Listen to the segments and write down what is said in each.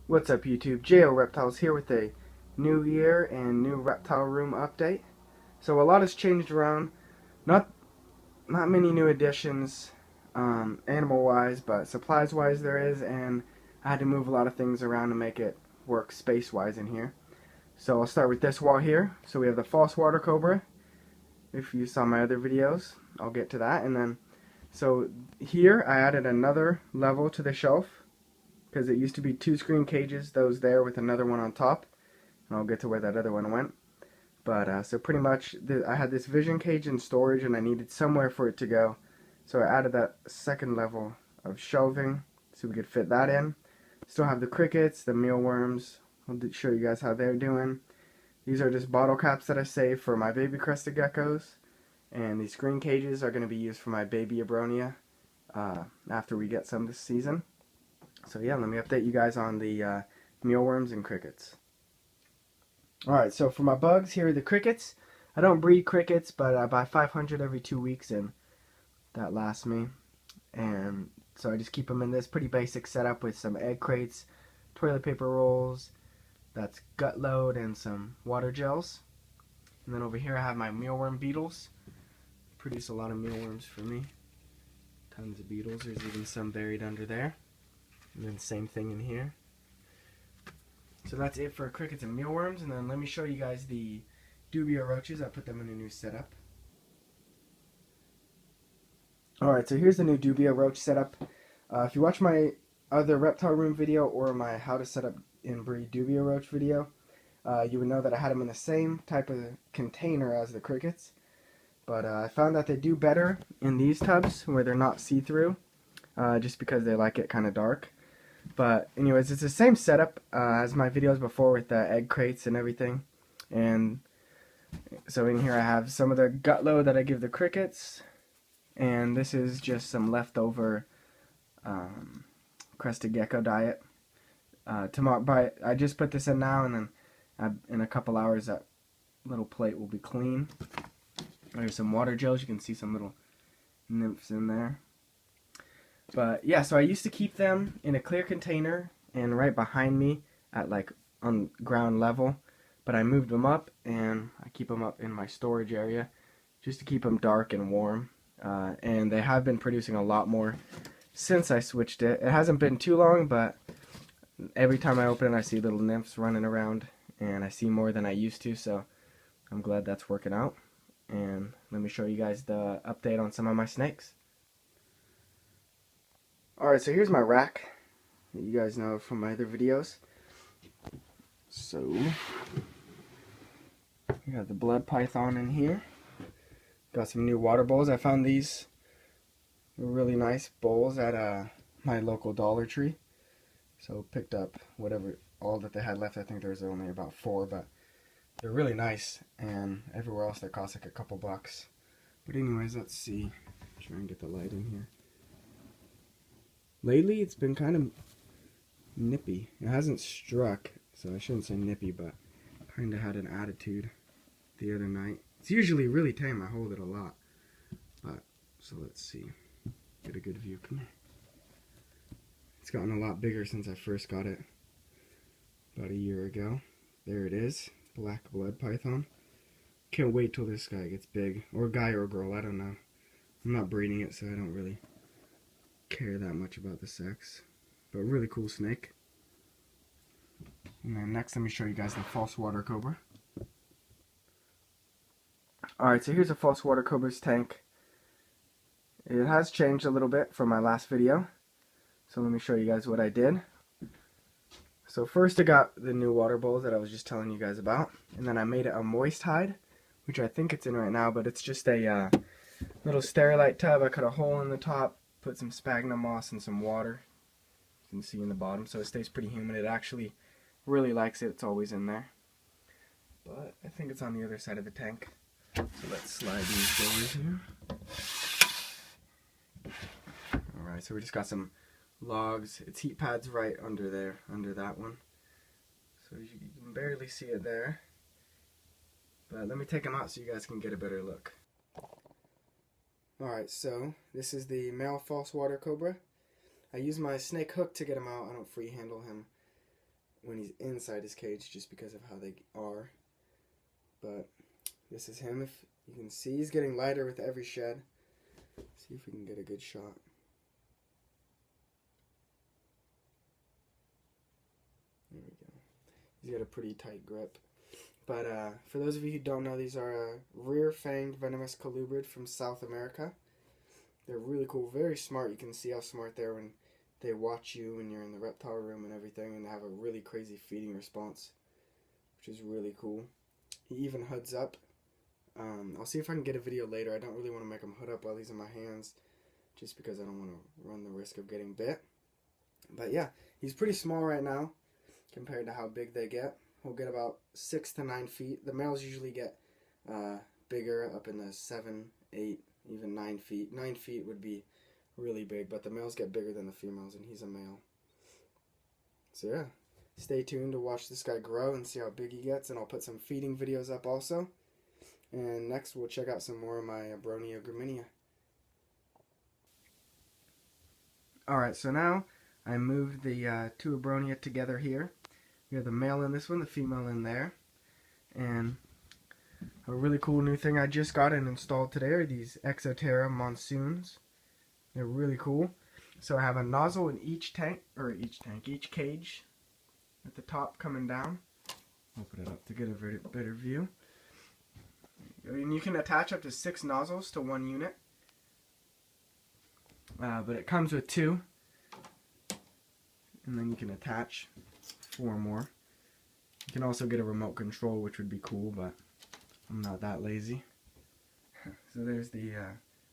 What's up YouTube? JO Reptiles here with a new year and new reptile room update. So a lot has changed around. Not many new additions animal wise, but supplies wise there is, and I had to move a lot of things around to make it work space wise in here. So I'll start with this wall here. So we have the false water cobra. If you saw my other videos, I'll get to that. And then so here I added another level to the shelf, because it used to be 2 screen cages, those there with another one on top, and I'll get to where that other one went. But so pretty much I had this vision cage in storage and I needed somewhere for it to go, so I added that second level of shelving so we could fit that in. Still have the crickets, the mealworms. I'll show you guys how they're doing. These are just bottle caps that I saved for my baby crested geckos, and these screen cages are going to be used for my baby Abronia after we get some this season. So yeah, let me update you guys on the mealworms and crickets. Alright, so for my bugs, here are the crickets. I don't breed crickets, but I buy 500 every 2 weeks, and that lasts me. And so I just keep them in this pretty basic setup with some egg crates, toilet paper rolls, that's gut load, and some water gels. And then over here I have my mealworm beetles. Produce a lot of mealworms for me. Tons of beetles. There's even some buried under there. And then same thing in here. So that's it for crickets and mealworms. And then let me show you guys the Dubia roaches. I put them in a new setup. Alright, so here's the new Dubia roach setup. If you watch my other reptile room video or my how to set up and breed Dubia roach video, you would know that I had them in the same type of container as the crickets. But I found that they do better in these tubs where they're not see-through, just because they like it kind of dark. But anyways, it's the same setup as my videos before with the egg crates and everything. And so in here I have some of the gut load that I give the crickets, and this is just some leftover crested gecko diet. I just put this in now, and then in a couple hours that little plate will be clean. There's some water gels. You can see some little nymphs in there. But yeah, so I used to keep them in a clear container and right behind me at like on ground level, but I moved them up and I keep them up in my storage area just to keep them dark and warm. And they have been producing a lot more since I switched it. It hasn't been too long, but every time I open it I see little nymphs running around, and I see more than I used to, so I'm glad that's working out. And let me show you guys the update on some of my snakes. Alright, so here's my rack that you guys know from my other videos. So, we got the blood python in here. Got some new water bowls. I found these really nice bowls at my local Dollar Tree. So picked up all that they had left. I think there was only about 4, but they're really nice, and everywhere else they cost like a couple bucks. But anyways, let's see. Try and get the light in here. Lately, it's been kind of nippy. It hasn't struck, so I shouldn't say nippy, but kind of had an attitude the other night. It's usually really tame. I hold it a lot. But, so let's see. Get a good view. Come here. It's gotten a lot bigger since I first got it about a year ago. There it is. Black blood python. Can't wait till this guy gets big. Or a guy or a girl, I don't know. I'm not breeding it, so I don't really care that much about the sex, but really cool snake. And then next, let me show you guys the false water cobra. Alright, so here's a false water cobra's tank. It has changed a little bit from my last video, so let me show you guys what I did. So first I got the new water bowl that I was just telling you guys about, and then I made it a moist hide, which I think it's in right now, but it's just a little sterilite tub. I cut a hole in the top, put some sphagnum moss and some water. You can see in the bottom, so it stays pretty humid. It actually really likes it. It's always in there. But I think it's on the other side of the tank. So let's slide these doors here. Alright, so we just got some logs. It's heat pads right under there, under that one. So you can barely see it there. But let me take them out so you guys can get a better look. Alright, so this is the male false water cobra. I use my snake hook to get him out. I don't free handle him. when he's inside his cage just because of how they are. But this is him. If you can see, he's getting lighter with every shed. See if we can get a good shot. There we go. He's got a pretty tight grip. But for those of you who don't know, these are a rear-fanged venomous colubrid from South America. They're really cool, very smart. You can see how smart they are when they watch you when you're in the reptile room and everything, and they have a really crazy feeding response, which is really cool. He even hoods up. I'll see if I can get a video later. I don't really want to make him hood up while he's in my hands, just because I don't want to run the risk of getting bit. But yeah, he's pretty small right now compared to how big they get. He'll get about 6 to 9 feet. The males usually get bigger, up in the 7, 8, even 9 feet. 9 feet would be really big, but the males get bigger than the females, and he's a male. So yeah, stay tuned to watch this guy grow and see how big he gets, and I'll put some feeding videos up also. And next we'll check out some more of my Abronia graminia. Alright, so now I moved the two Abronia together here. We have the male in this one, the female in there. And a really cool new thing I just got and installed today are these Exoterra monsoons. They're really cool. So I have a nozzle in each cage at the top coming down. Open it up to get a better view. And you can attach up to 6 nozzles to one unit. But it comes with 2. And then you can attach 4 more. You can also get a remote control, which would be cool, but I'm not that lazy. So there's the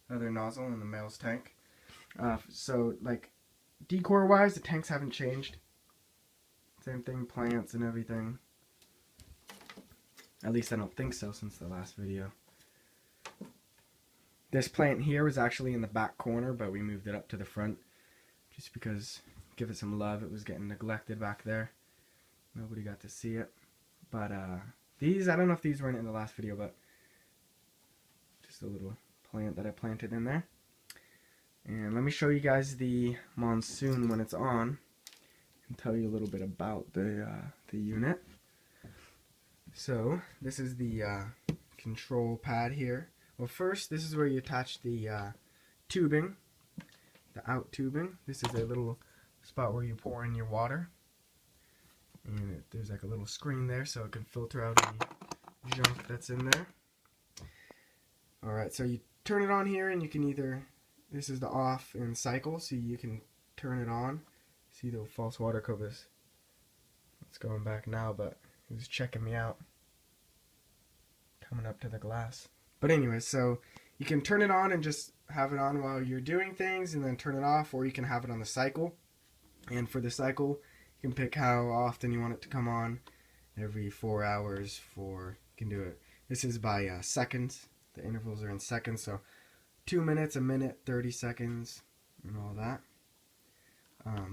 other nozzle in the male's tank. So like decor wise, the tanks haven't changed. Same thing, plants and everything. At least I don't think so since the last video. This plant here was actually in the back corner, but we moved it up to the front just because, give it some love, it was getting neglected back there. Nobody got to see it. But these, I don't know if these were in the last video, but just a little plant that I planted in there. And let me show you guys the monsoon when it's on and tell you a little bit about the unit. So this is the control pad here. Well, first, this is where you attach the tubing, the out tubing. This is a little spot where you pour in your water. And there's like a little screen there so it can filter out any junk that's in there. Alright, so you turn it on here and you can either, this is the off and cycle, so you can turn it on. See the false water cobras. It's going back now, but it was checking me out. Coming up to the glass. But anyway, so you can turn it on and just have it on while you're doing things and then turn it off, or you can have it on the cycle. And for the cycle, you can pick how often you want it to come on. Every 4 hours you can do it. This is by seconds. The intervals are in seconds, so 2 minutes, a minute, 30 seconds, and all that.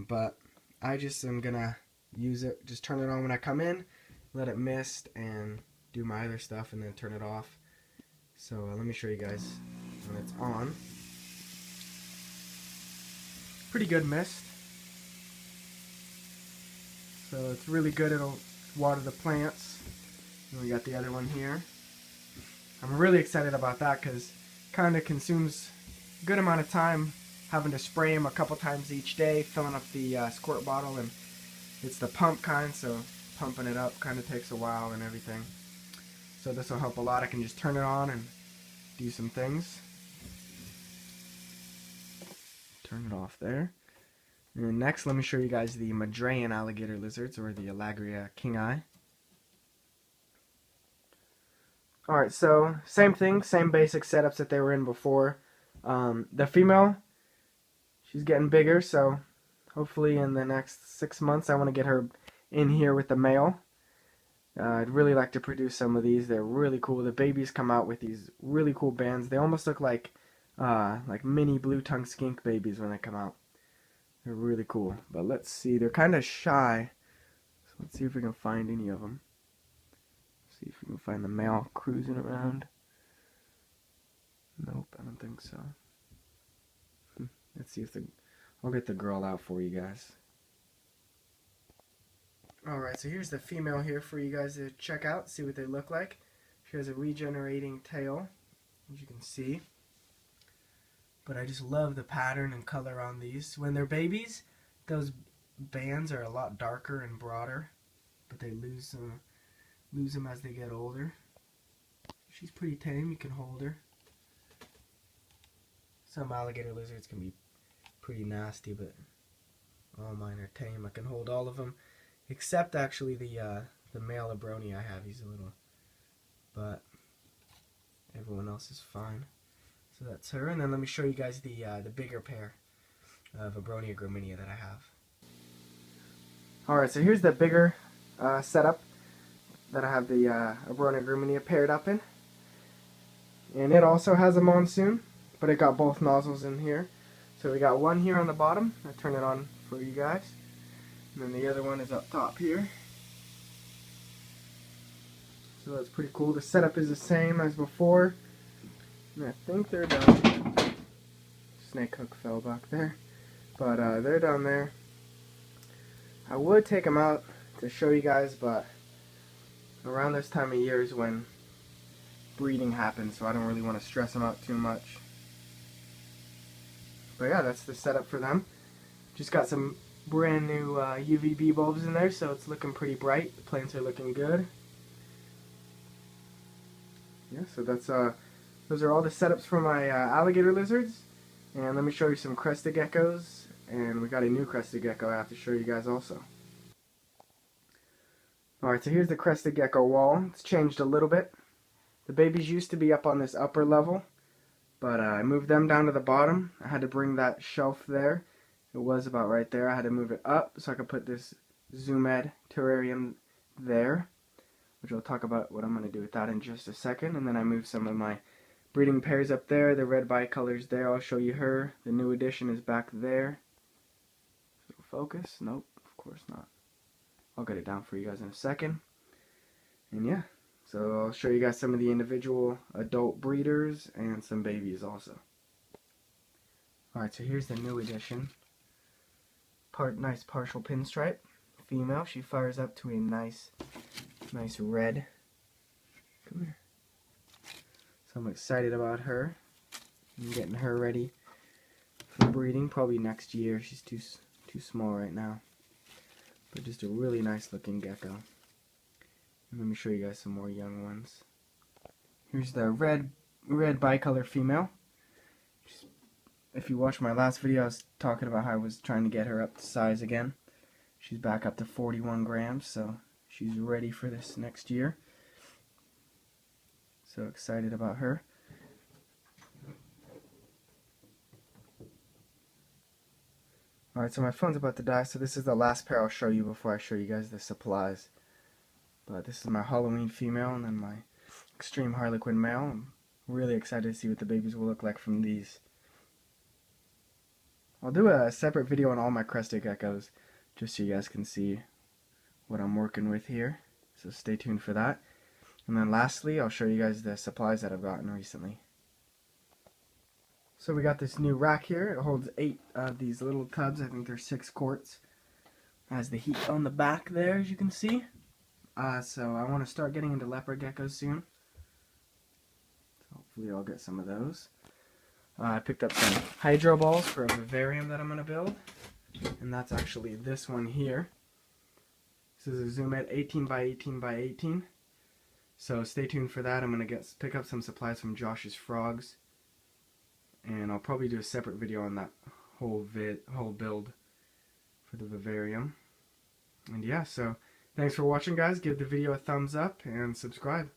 But I just am gonna use it, just turn it on when I come in, let it mist, and do my other stuff, and then turn it off. So let me show you guys when it's on. Pretty good mist. So it's really good, it'll water the plants. And we got the other one here. I'm really excited about that because it kind of consumes a good amount of time having to spray them a couple times each day, filling up the squirt bottle, and it's the pump kind, so pumping it up kind of takes a while and everything. So this will help a lot. I can just turn it on and do some things. Turn it off there. And next, let me show you guys the Madrayan alligator lizards, or the Alligator kingi. Alright, so same thing, same basic setups that they were in before. The female, she's getting bigger, so hopefully in the next 6 months I want to get her in here with the male. I'd really like to produce some of these. They're really cool. The babies come out with these really cool bands. They almost look like mini blue-tongue skink babies when they come out. They're really cool. But let's see, they're kind of shy. So let's see if we can find any of them. See if we can find the male cruising around. Nope, I don't think so. Let's see if I'll get the girl out for you guys. Alright, so here's the female here for you guys to check out, see what they look like. She has a regenerating tail, as you can see. But I just love the pattern and color on these. When they're babies, those bands are a lot darker and broader, but they lose them as they get older. She's pretty tame, you can hold her. Some alligator lizards can be pretty nasty, but all mine are tame. I can hold all of them, except actually the male Abronia I have. He's a little, but everyone else is fine. So that's her, and then let me show you guys the bigger pair of Abronia graminia that I have. Alright, so here's the bigger setup that I have the Abronia graminia paired up in. And it also has a monsoon, but it got both nozzles in here. So we got one here on the bottom. I'll turn it on for you guys. And then the other one is up top here. So that's pretty cool. The setup is the same as before. And I think they're done. Snake hook fell back there. But they're down there. I would take them out to show you guys, but around this time of year is when breeding happens, so I don't really want to stress them out too much. But yeah, that's the setup for them. Just got some brand new UVB bulbs in there, so it's looking pretty bright. The plants are looking good. Yeah, so that's those are all the setups for my alligator lizards. And let me show you some crested geckos. And we got a new crested gecko I have to show you guys also. Alright, so here's the crested gecko wall. It's changed a little bit. The babies used to be up on this upper level, but I moved them down to the bottom. I had to bring that shelf there. It was about right there. I had to move it up so I could put this Zoom-Ed terrarium there, which I'll talk about what I'm going to do with that in just a second. And then I moved some of my breeding pairs up there. The red bicolors there. I'll show you her. The new addition is back there. Focus? Nope, of course not. I'll get it down for you guys in a second. And yeah, so I'll show you guys some of the individual adult breeders and some babies also. Alright, so here's the new addition. Nice partial pinstripe. Female, she fires up to a nice red. Come here. So I'm excited about her. I'm getting her ready for breeding, probably next year. She's too small right now, but just a really nice looking gecko. And let me show you guys some more young ones. Here's the red bicolor female. If you watched my last video, I was talking about how I was trying to get her up to size again. She's back up to 41 grams, so she's ready for this next year. So excited about her. Alright, so my phone's about to die, so this is the last pair I'll show you before I show you guys the supplies. But this is my Halloween female and then my extreme harlequin male. I'm really excited to see what the babies will look like from these. I'll do a separate video on all my crested geckos, just so you guys can see what I'm working with here. So stay tuned for that. And then lastly, I'll show you guys the supplies that I've gotten recently. So we got this new rack here. It holds 8 of these little tubs. I think they're 6 quarts. It has the heat on the back there, as you can see. So I want to start getting into leopard geckos soon. So hopefully I'll get some of those. I picked up some hydro balls for a vivarium that I'm going to build. And that's actually this one here. This is a Zoom-Ed 18 by 18 by 18. So stay tuned for that. I'm going to pick up some supplies from Josh's Frogs. And I'll probably do a separate video on that whole build for the vivarium. And yeah, so thanks for watching, guys. Give the video a thumbs up and subscribe.